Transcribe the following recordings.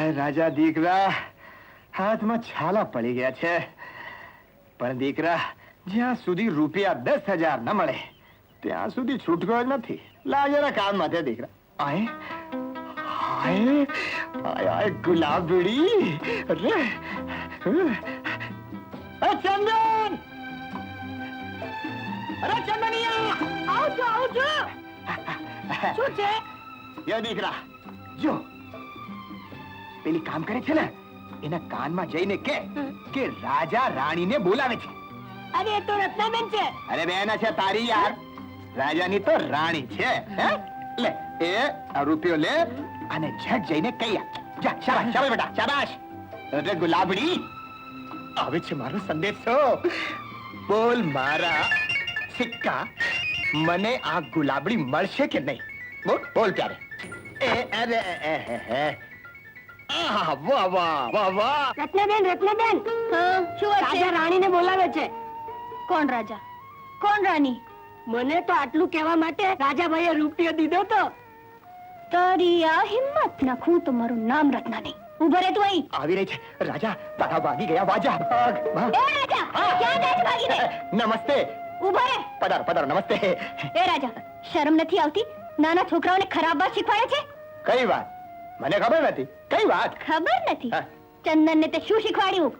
હાય રાજા દીકરા, હાથમાં છાલા પડી ગયા છે, પણ દીકરા જ્યાં સુધી રૂપિયા 10,000 ન મળે ત્યાં સુધી છૂટકો જ નથી. લાજરા કામ માટે દીકરા. આય હાય આય આય ગુલાબડી, અરે ચંદન, અરે ચંદનિયા, આવજો આવજો. શું છે? યો દીકરા જો, પેલી કામ કરે છે ને એના કાનમાં જઈને કે રાજા રાણીને બોલાવે છે. અરે એ તો રત્નાબેન છે. અરે બેન છે તારી યાર, રાજાની તો રાણી છે. હે લે એ આ રૂપિયો લે અને ઝટ જઈને કહી આપ. જા, શાબાશ શાબાશ બેટા શાબાશ. અરે ગુલાબડી, આવે છે મારો સંદેશો. બોલ મારા સિક્કા, મને આ ગુલાબડી મળશે કે નહીં? બોલ બોલ ત્યારે. વાહ વાહ વાહ વાહ. રત્નાબેન રત્નાબેન, શું રાજા રાણીને બોલાવે છે. કોણ રાજા કોણ રાણી? મને તો આટલું કહેવા માટે રાજાભાઈએ રૂપિયો દીધો તો. તારી આ હિંમત નાખું તો મારું નામ રત્ના નહીં. ઉભો રે તું અહીં. આવી રહી છે રાજા, તારા ભાગી ગયા વાજા. એ રાજા, ક્યાં જાય છે ભાગીને? નમસ્તે. ઉભો રે. પધારો પધારો. નમસ્તે. એ રાજા, શરમ નથી આવતી? નાના છોકરાઓને ખરાબ વાત શીખવાડે છે. કઈ વાત? મને ખબર નથી. કઈ વાત? ખબર નથી? ચંદન ને તે શું શીખવાડ્યું?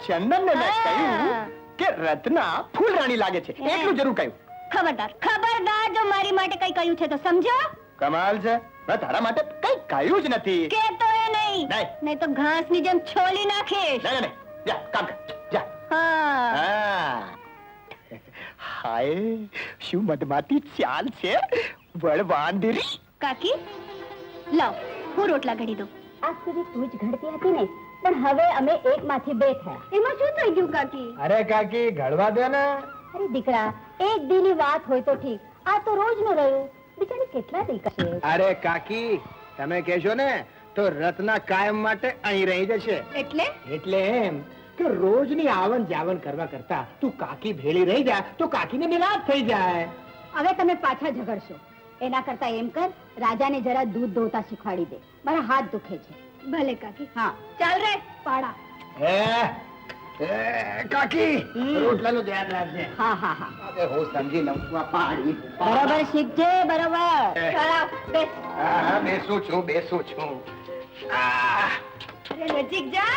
ચંદન ને મેં કહ્યું કે રત્ના ફૂલ રાણી લાગે છે, એટલું જરૂર કહ્યું. ખબરદાર ખબરદાર, જો મારી માટે કઈ કહ્યું છે તો સમજો. કમાલ છે, મેં તારા માટે કઈ કહ્યું જ નથી. કેતો એ નહીં, નહીં તો ઘાસની જેમ છોલી નાખીશ. નહીં નહીં, જા કામ કર જા. હાય શું મધમાતી ચાલ છે વળવાંદરી. કાકી લાવ, હું રોટલા ઘડી દઉં. આજ સુધી તું જ ઘડતી હતી ને, પણ હવે અમે એક માંથી બે થયા. એમાં શું થઈ ગયું કાકી? અરે કાકી ઘડવા દે ને. અરે દીકરા, એક દીની વાત હોય તો ઠીક, આ તો રોજ નું રહ્યું. બિચારી કેટલા દીકરા છે. અરે કાકી તમે કહેશો ને તો રત્ના કાયમ માટે અહીં રહી જશે. એટલે એમ કે રોજની આવન જાવન કરવા કરતા તું કાકી ભેળી રહી જા તો કાકીને નિરાશ થઈ જાય. હવે તમે પાછા ઝઘડશો. એના કરતા એમ કર, રાજાને જરા દૂધ ધોતા શીખવાડી દે. મારા હાથ દુખે છે. ભલે કાકી. હા ચાલ રે પાડા. કાકી રોટલાનું ધ્યાન રાખજે. હા હા હા. અરે હું સમજી લઉં છું. આ પાડી બરાબર શીખજે. બરાબર. ચાલ બેસ. હા બેસું છું. અરે નજીક જા.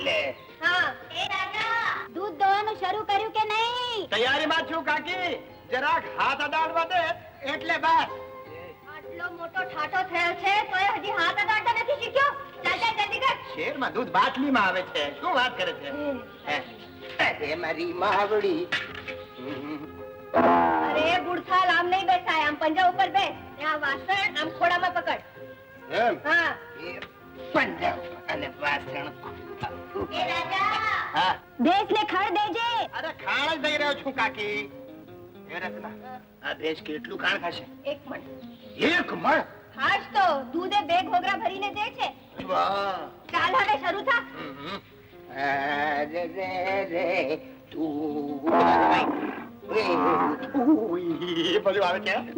લે. હા એ રાજા, દૂધ દોવાનું શરૂ કર્યું કે નહીં? તૈયારીમાં છું કાકી, જરાક હાથ અડાડવા દે એટલે બસ. આટલો મોટો ઠાઠો થયો છે તોય હજી હાથ અડાડતા નથી શીખ્યો? ચાલ ચાલ જલ્દી કર. શેરમાં દૂધ બાટલીમાં આવે છે, શું વાત કરે છે? એ મારી માવડી. અરે બુડથાલ, આમ નહીં બેસાય, આમ પંજા ઉપર બેસ. આ વાસણ આમ ખોડામાં પકડ. એમ? હા. પંજા અને વાસણ. એ રાજા, હા ભેંસને ખડ દેજે. અરે ખાણ જ દઈ રહ્યો છું કાકી. એ રત્ના, આ ભેંસ કેટલું ખાણ ખાશે? 1 મણ. 1 મણ? હાજ તો દૂધે 2 ઘોઘરા ભરીને દે છે. વાહ. ચાલ હવે શરૂ થા.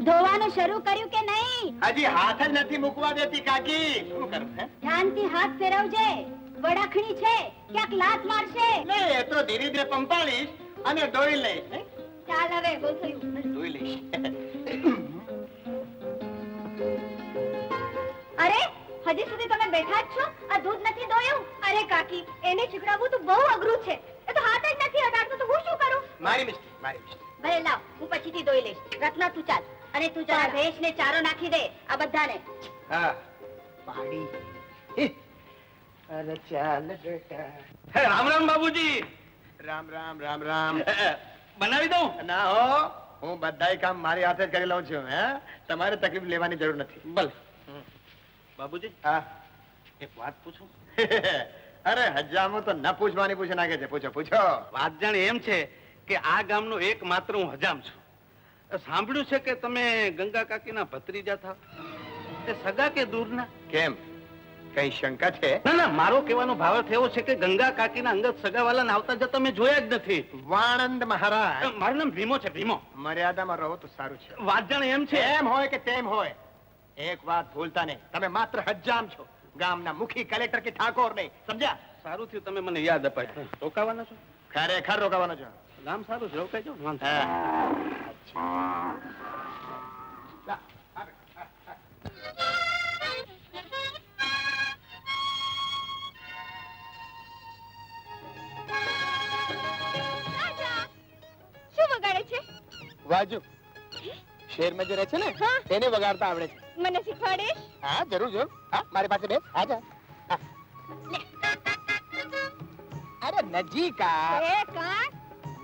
ધોવાનું શરૂ કર્યું કે નહીં? હજી હાથ જ નથી મૂકવા દેતી કાકી. શું કરું? ધ્યાનથી હાથ ફેરવજે. વડાખણી છે, ક્યાંક લાત મારશે. નહીં, એ તો ધીરે ધીરે પંપાળીશ અને ધોઈ લઈશ. ચાલ હવે બહુ થયું. ધોઈ લઈશ. અરે હજી સુધી તમે બેઠા જ છો? આ દૂધ નથી દોયું? અરે કાકી, એને શીખડાવવું તો બહુ અઘરું છે. એ તો હાથ જ નથી અડાડતો તો હું શું કરું? મારી મિસ્ટેક. ભલે લાવ, હું પછીથી દોઈ લઈશ. રત્ના તું ચાલ, અને તું જરા ભેંસને ચારો નાખી દે આ બધાને. હા પાડી. અરે ચાલ બેટા. રામ રામ બાબુજી. રામ રામ રામ રામ. બનાવી દઉં? ના હો, હું બધાય કામ મારી હાથે જ કરી લઉં છું. હે, તમારે તકલીફ લેવાની જરૂર નથી. ભલે. બાબુજી, હા. એક વાત પૂછું? અરે હજામો તો ન પૂછવાની પૂછે નાખે છે. પૂછો પૂછો. વાત જાણે એમ છે કે આ ગામનો એકમાત્ર હું હજામ છું. સાંભળ્યું છે કે તમે ગંગા કાકીના ભત્રીજા થાવ. તે સગા કે દૂરના? કેમ, કઈ શંકા છે? ના ના, મારો કહેવાનો ભાવાર્થ એવો છે કે ગંગા કાકીના અંગત સગાવાલાને આવતા જતા મેં જોયા જ નથી. વાણંદ મહારાજ. મારું નામ ભીમો છે. ભીમો. મર્યાદામાં રહો તો સારું છે. વાત જાણે એમ છે. એમ હોય કે તેમ હોય, એક વાત ભૂલતા નહીં, તમે માત્ર હજામ છો, ગામના મુખી, કલેક્ટર કે ઠાકોર નહીં, સમજ્યા? સારું થયું તમે મને યાદ અપાય. રોકાવાના છો? ખરેખર રોકાવાનો છો. ગામ સારું છે, રોકાઈ જાઓ ને, વાંધો હા. શું વગાડે છે? વાજુ શેરમાં જે રહે છે ને હા. એને વગાડતા આવડે છે. મને શીખવાડીશ? હા, જરૂર જરૂર. હા, મારી પાસે બેસ. આજા. હા. અરે નજીકા એ કાં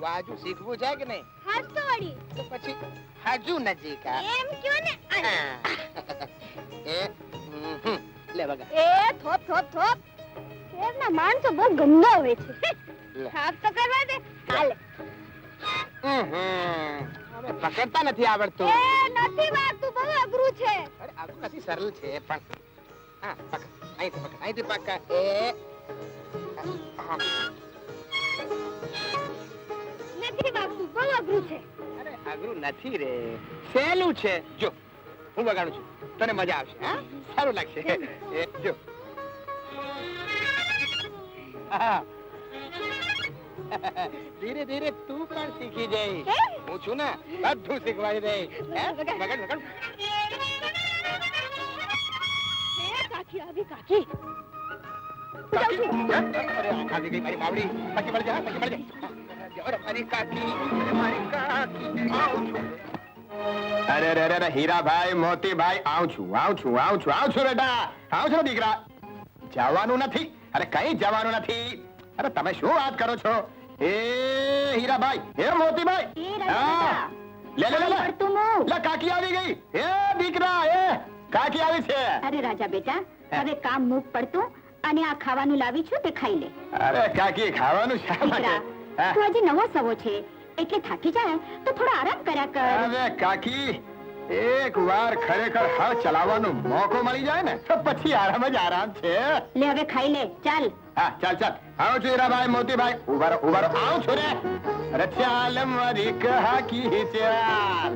વાજુ શીખવું છે કે નહીં? હાથ તો વળી તો પછી હજુ નજીકા. એમ કયો ને. એ લે વગા. એ થોપ થોપ થોપ. શહેરના માણસો બહુ ગંદા હોય છે. લે. સાફ તો કરવા દે. હાલે. હવે પકડતા નથી આવડતું. એ નથી વાગતું, બહુ અઘરું છે. અરે આવું નથી, સરળ છે પણ. હા, પકડ. અહીંથી પકડ. એ હા. નથી વાગતું, બહુ અઘરું છે. અરે અઘરું નથી રે, સહેલું છે. જો હું વગાડું છું, તને મજા આવશે. હા, સારું લાગશે. એ જો. હા. ધીરે ધીરે તું પણ શીખી જઈશ. હે? હું છું ને, બધું શીખવાડી દઈશ. હે? વગાડ. વગાડ વગાડ. એ કાકી આવી, કાકી. કાકી. હે? અરે આવી ગઈ મારી બાવડી. પછી મળી જા, પછી મળી જા. અરે મારી કાકી, અરે મારી કાકી. આવું છું. અરે રે રે હીરાભાઈ, મોતીભાઈ, આવું છું બેટા. આવું છું દીકરા. જવાનું નથી. અરે કઈ જવાનું નથી. અરે તમે શું વાત કરો છો? એ હીરાભાઈ, એ મોતીભાઈ. એ રાજા હા. લે લે લે લે. પડતું મોં. લે કાકી આવી ગઈ. એ દીકરા, એ કાકી આવી છે. અરે રાજા બેટા, હવે કામ મૂક પડતું અને આ ખાવાનું લાવી છું તે ખાઈ લે. અરે કાકી, ખાવાનું શા માટે? દીકરા, હા. તું આજે નવો સવો છે એટલે થાકી જાય તો થોડો આરામ કર્યા કર. અરે કાકી, એક વાર ખરેખર હળ ચલાવવાનો મોકો મળી જાય ને તો પછી આરામ જ આરામ છે. લે હવે ખાઈ લે, ચાલ. હા, ચાલ ચાલ. આવું છું હીરાભાઈ, મોતીભાઈ. ઉભા રહો, આવું છું રે. અરે ચાલ મારી કાકી ચાલ.